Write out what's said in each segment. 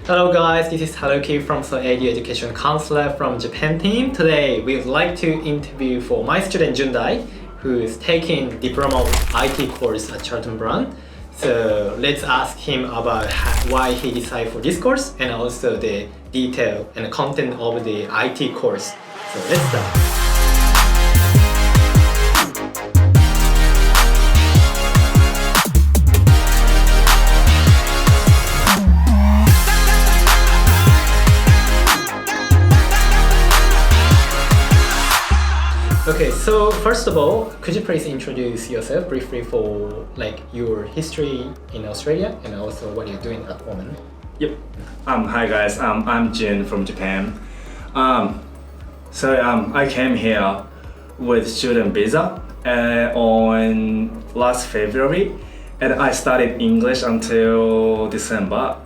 Hello guys, this is Haruki from Soedu Education Counselor from Japan team. Today we would like to interview for my student Jundai, who is taking Diploma of IT course at Charton Brand. So let's ask him about why he decided for this course and also the detail and the content of the IT course. So let's start. Okay, so first of all, could you please introduce yourself briefly for your history in Australia and also what you're doing at the moment? Yep. Hi guys. I'm Jin from Japan. I came here with student visa on last February, and I studied English until December,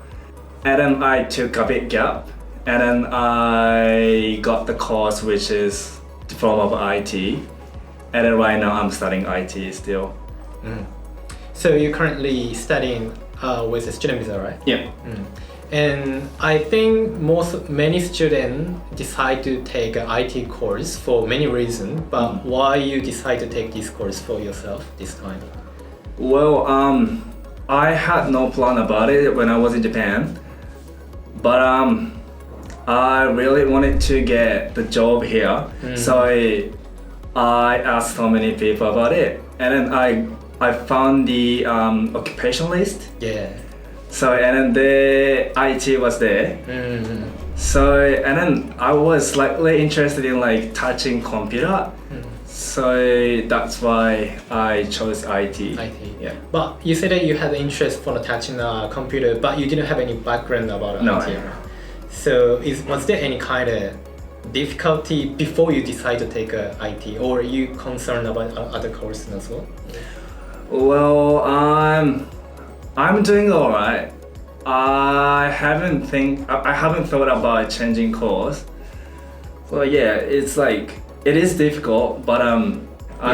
and then I took a big gap, and then I got the course which is Diploma of IT, and then right now I'm studying IT still. So you're currently studying with a student visa, right? Yeah. And I think many students decide to take an IT course for many reasons, but why you decide to take this course for yourself this time? Well, I had no plan about it when I was in Japan, but I really wanted to get the job here, so I asked so many people about it, and then I found the occupation list. Yeah. So and then the IT was there. So and then I was slightly interested in touching computer. So that's why I chose IT. IT. Yeah. But you said that you had interest for touching the computer, but you didn't have any background about No. IT. So was there any kind of difficulty before you decide to take a IT, or are you concerned about other courses as well? Well, I'm doing alright. I haven't thought about changing course. So yeah, it's it is difficult, but I'm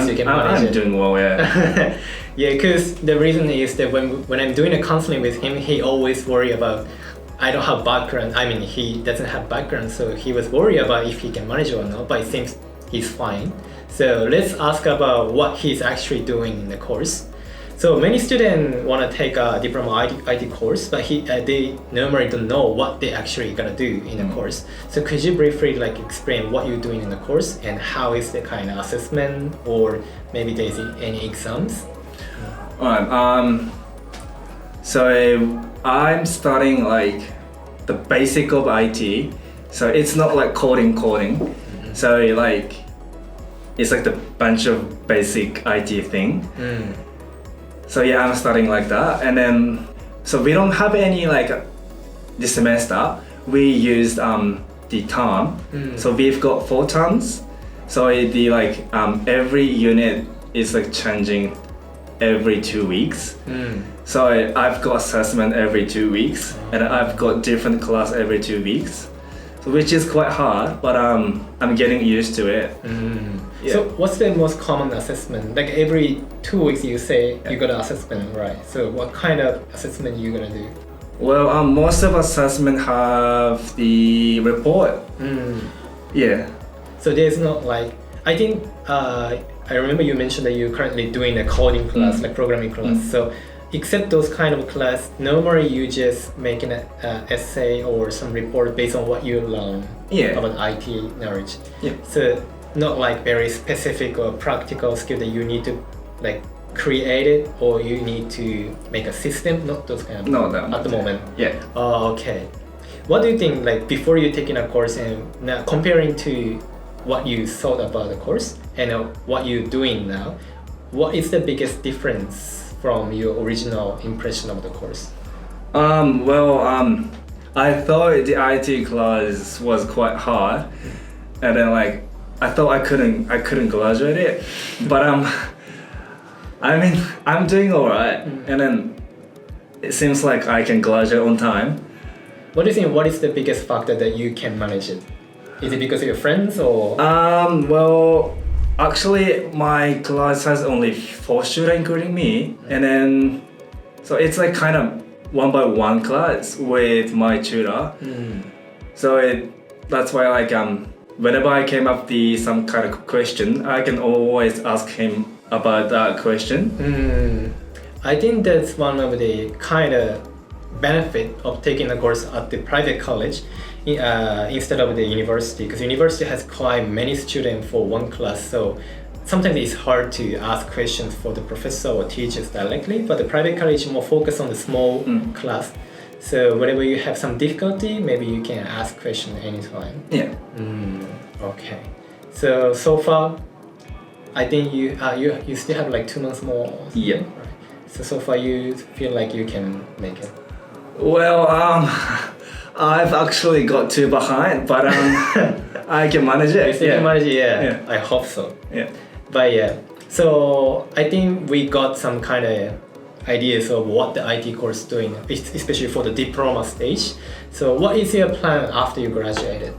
doing well. Yeah. Yeah, because the reason is that when I'm doing a counseling with him, he always worry about I don't have background. I mean, he doesn't have background, so he was worried about if he can manage or not, but it seems he's fine. So let's ask about what he's actually doing in the course. So many students want to take a Diploma IT course, but they normally don't know what they actually gonna do in the course. So could you briefly explain what you're doing in the course and how is the kind of assessment, or maybe there's any exams? Alright. So I'm studying the basic of IT. So it's not coding. So it's the bunch of basic IT thing. So yeah, I'm studying like that, and then so we don't have any this semester. We used the term. So we've got 4 terms. So the every unit is changing every 2 weeks. So I've got assessment every 2 weeks, and I've got different class every 2 weeks, so which is quite hard, but I'm getting used to it. Yeah. So what's the most common assessment? Every 2 weeks you say you got an assessment, right? So what kind of assessment you gonna do? Well, most of assessment have the report. Yeah. So there's not I think I remember you mentioned that you're currently doing a coding class, programming class. So except those kind of class, normally you just making an essay or some report based on what you learn about IT knowledge. Yeah. So not very specific or practical skill that you need to create it, or you need to make a system, not those kind of at the moment. Yeah. Oh, okay. What do you think before you taking a course and now comparing to what you thought about the course and what you're doing now, what is the biggest difference from your original impression of the course? I thought the IT class was quite hard, and then I thought I couldn't graduate it, but I mean I'm doing alright, and then it seems like I can graduate on time. What do you think? What is the biggest factor that you can manage it? Is it because of your friends or? Well, actually, my class has only 4 students, including me, and then so it's kind of one-by-one class with my tutor. So that's why like whenever I came up with some kind of question, I can always ask him about that question. I think that's one of the kind of benefit of taking a course at the private college instead of the university, because university has quite many students for one class, so sometimes it's hard to ask questions for the professor or teachers directly, but the private college is more focused on the small class. So whenever you have some difficulty, maybe you can ask question anytime. Yeah. Okay. So far, I think you still have like 2 months more. Yeah. Right. So far you feel like you can make it. Well, I've actually got 2 behind, but I can manage it. You still can manage it, Yeah. I hope so. Yeah. But yeah, so I think we got some kind of ideas of what the IT course is doing, especially for the diploma stage. So what is your plan after you graduated?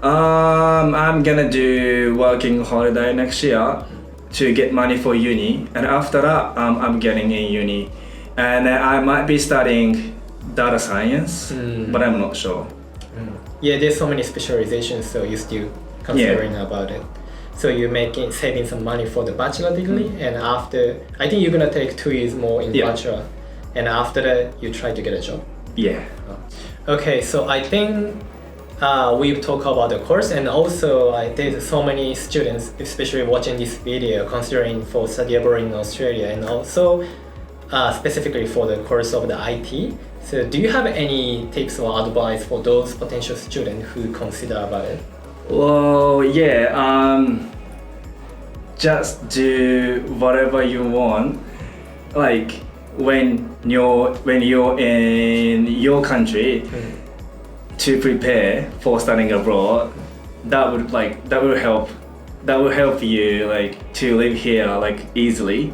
I'm gonna do working holiday next year to get money for uni, and after that, I'm getting in uni, and I might be studying data science, but I'm not sure. Yeah, there's so many specializations, so you're still considering about it. So you're saving some money for the bachelor degree, and after, I think you're gonna take 2 years more in bachelor, and after that you try to get a job. Yeah. Okay, so I think we've talked about the course, and also there's so many students, especially watching this video, considering for study abroad in Australia, and also specifically for the course of the IT. So do you have any tips or advice for those potential students who consider about it? Well, yeah. Just do whatever you want. Like when you're in your country, to prepare for studying abroad, that will help you like to live here like easily.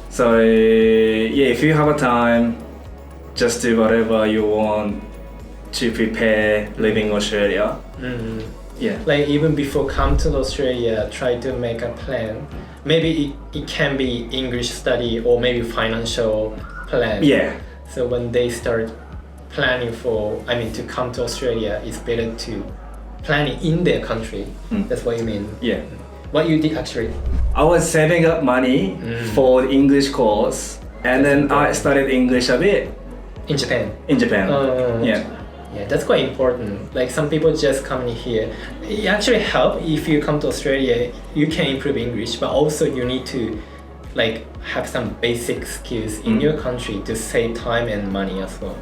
So yeah, if you have a time, just do whatever you want to prepare living in Australia. Yeah. Like even before come to Australia, try to make a plan. Maybe it can be English study or maybe financial plan. Yeah. So when they start planning to come to Australia, it's better to plan it in their country. That's what you mean? Yeah. What you did actually? I was saving up money for the English course, and then I studied English a bit. In Japan? In Japan. Yeah. Yeah, that's quite important. Like some people just come in here. It actually helps if you come to Australia, you can improve English, but also you need to like have some basic skills in your country to save time and money as well.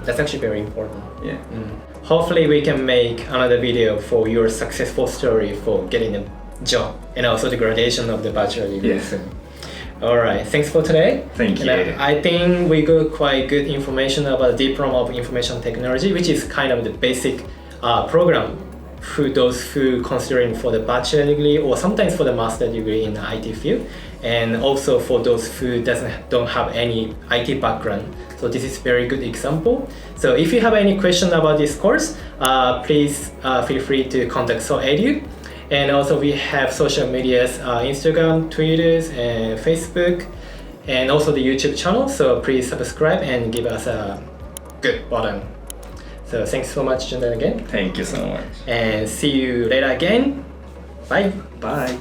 That's actually very important. Yeah. Hopefully we can make another video for your successful story for getting a job and also the graduation of the bachelor degree soon. Alright, thanks for today. Thank you. And I think we got quite good information about the Diploma of Information Technology, which is kind of the basic program for those who considering for the bachelor degree or sometimes for the master degree in the IT field, and also for those who don't have any IT background. So this is very good example. So if you have any question about this course, please feel free to contact SoEdu. And also we have social medias, Instagram, Twitter, and Facebook, and also the YouTube channel. So please subscribe and give us a good button. So thanks so much, Jundan, again. Thank you so much. And see you later again. Bye. Bye.